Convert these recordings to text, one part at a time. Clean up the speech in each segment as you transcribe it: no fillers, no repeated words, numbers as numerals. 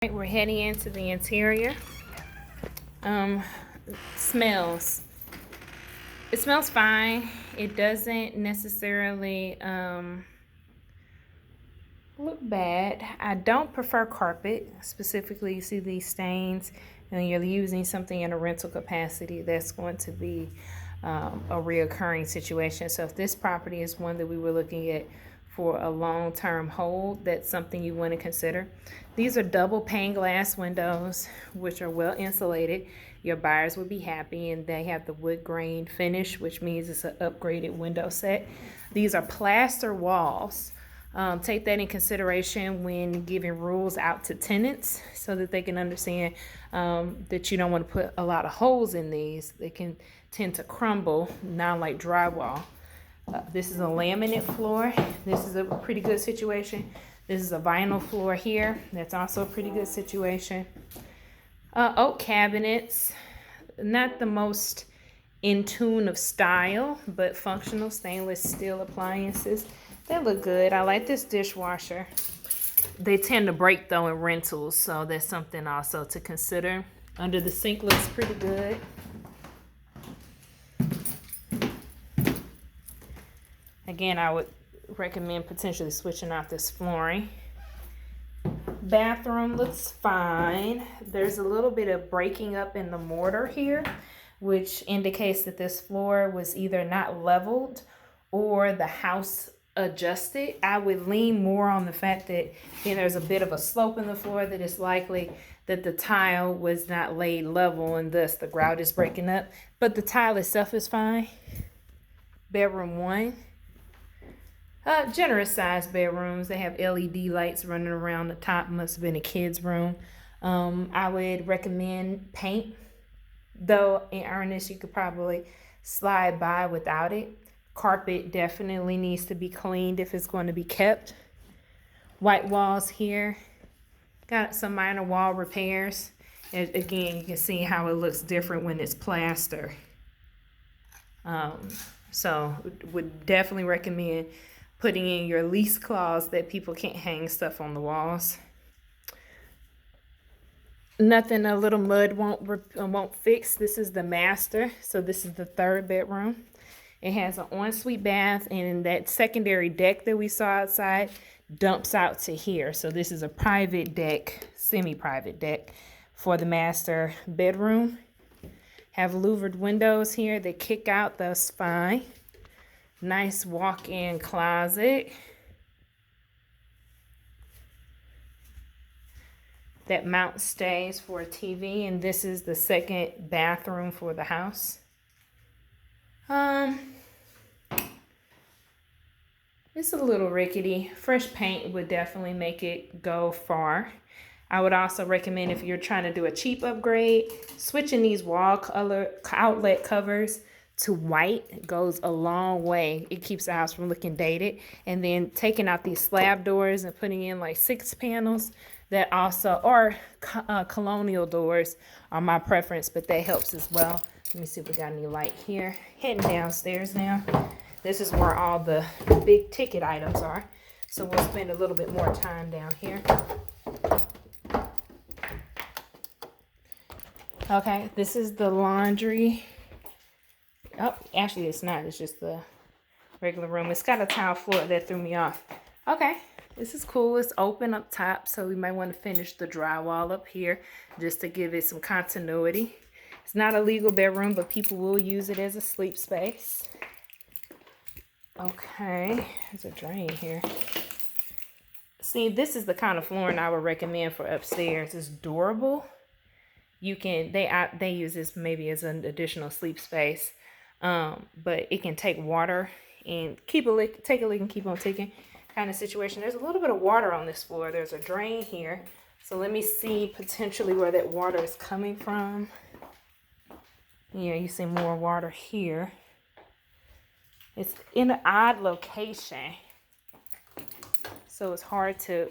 Right, we're heading into the interior. Smells. It smells fine. It doesn't necessarily look bad. I don't prefer carpet. Specifically, you see these stains and you're using something in a rental capacity, that's going to be a reoccurring situation. So if this property is one that we were looking at for a long-term hold, that's something you want to consider. These are double pane glass windows, which are well insulated. Your buyers would be happy, and they have the wood grain finish, which means it's an upgraded window set. These are plaster walls. Take that in consideration when giving rules out to tenants, so that they can understand that you don't want to put a lot of holes in these. They can tend to crumble, not like drywall. This is a laminate floor. This is a pretty good situation. This is a vinyl floor here. That's also a pretty good situation. Oak cabinets, not the most in tune of style, but functional stainless steel appliances. They look good. I like this dishwasher. They tend to break though in rentals, so that's something also to consider. Under the sink looks pretty good. Again, I would recommend potentially switching out this flooring. Bathroom looks fine. There's a little bit of breaking up in the mortar here, which indicates that this floor was either not leveled or the house adjusted. I would lean more on the fact that there's a bit of a slope in the floor, that it's likely that the tile was not laid level and thus the grout is breaking up. But the tile itself is fine. Bedroom 1. Generous sized bedrooms. They have LED lights running around the top. Must have been a kid's room. I would recommend paint, though in earnest you could probably slide by without it. Carpet definitely needs to be cleaned if it's going to be kept. White walls here. Got some minor wall repairs. And again, you can see how it looks different when it's plaster. So would definitely recommend putting in your lease clause that people can't hang stuff on the walls. Nothing a little mud won't fix. This is the master, so this is the third bedroom. It has an ensuite bath, and that secondary deck that we saw outside dumps out to here. So this is a private deck, semi-private deck for the master bedroom. Have louvered windows here that kick out, that's fine. Nice walk-in closet. That mount stays for a TV, and this is the second bathroom for the house. It's a little rickety. Fresh paint would definitely make it go far. I would also recommend, if you're trying to do a cheap upgrade, switching these wall color outlet covers to white goes a long way. It keeps the house from looking dated. And then taking out these slab doors and putting in like 6 panels, that also, or colonial doors are my preference, but that helps as well. Let me see if we got any light here. Heading downstairs now. This is where all the big ticket items are. So we'll spend a little bit more time down here. Okay, this is the laundry. Oh, actually it's not. It's just the regular room. It's got a tile floor that threw me off. Okay, this is cool. It's open up top, so we might want to finish the drywall up here just to give it some continuity. It's not a legal bedroom, but people will use it as a sleep space. Okay, there's a drain here. See, this is the kind of flooring I would recommend for upstairs. It's durable. You can, they use this maybe as an additional sleep space, but it can take water and take a leak and keep on ticking kind of situation. There's a little bit of water on this floor. There's a drain here, so let me see potentially where that water is coming from. Yeah, you see more water here. It's in an odd location, so it's hard to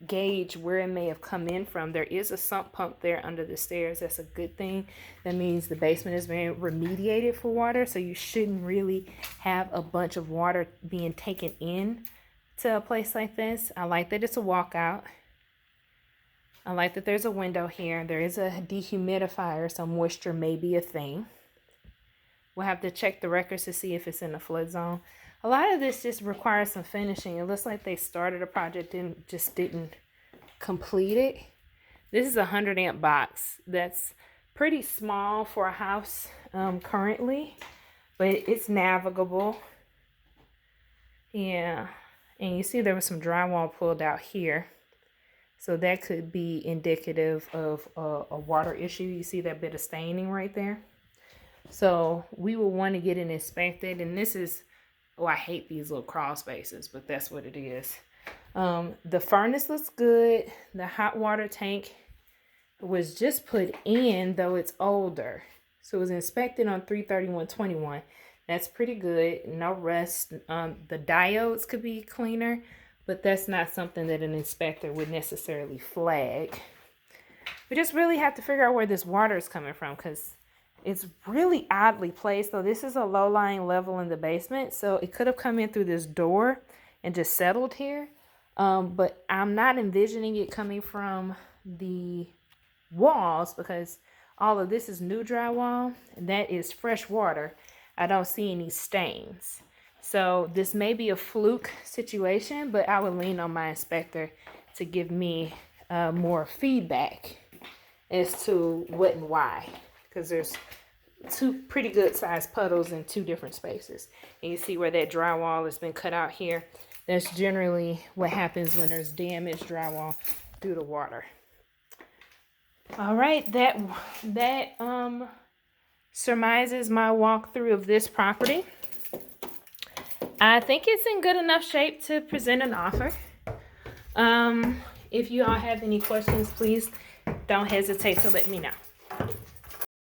gauge where it may have come in from. There is a sump pump there under the stairs. That's a good thing. That means the basement is being remediated for water, so you shouldn't really have a bunch of water being taken in to a place like this. I like that it's a walkout. I like that there's a window here. There is a dehumidifier, so moisture may be a thing. We'll have to check the records to see if it's in the flood zone. A lot of this just requires some finishing. It looks like they started a project and just didn't complete it. This is a 100 amp box. That's pretty small for a house currently, but it's navigable. Yeah, and you see there was some drywall pulled out here. So that could be indicative of a water issue. You see that bit of staining right there. So we will want to get it inspected. And this is, oh, I hate these little crawl spaces, but that's what it is. The furnace looks good. The hot water tank was just put in, though it's older. So it was inspected on 3/31/21. That's pretty good. No rust. The diodes could be cleaner, but that's not something that an inspector would necessarily flag. We just really have to figure out where this water is coming from, because it's really oddly placed. So this is a low-lying level in the basement, so it could have come in through this door and just settled here. But I'm not envisioning it coming from the walls, because all of this is new drywall, and that is fresh water. I don't see any stains. So this may be a fluke situation, but I would lean on my inspector to give me more feedback as to what and why, because there's two pretty good sized puddles in two different spaces. And you see where that drywall has been cut out here. That's generally what happens when there's damaged drywall due to water. All right, that surmises my walkthrough of this property. I think it's in good enough shape to present an offer. If you all have any questions, please don't hesitate to let me know.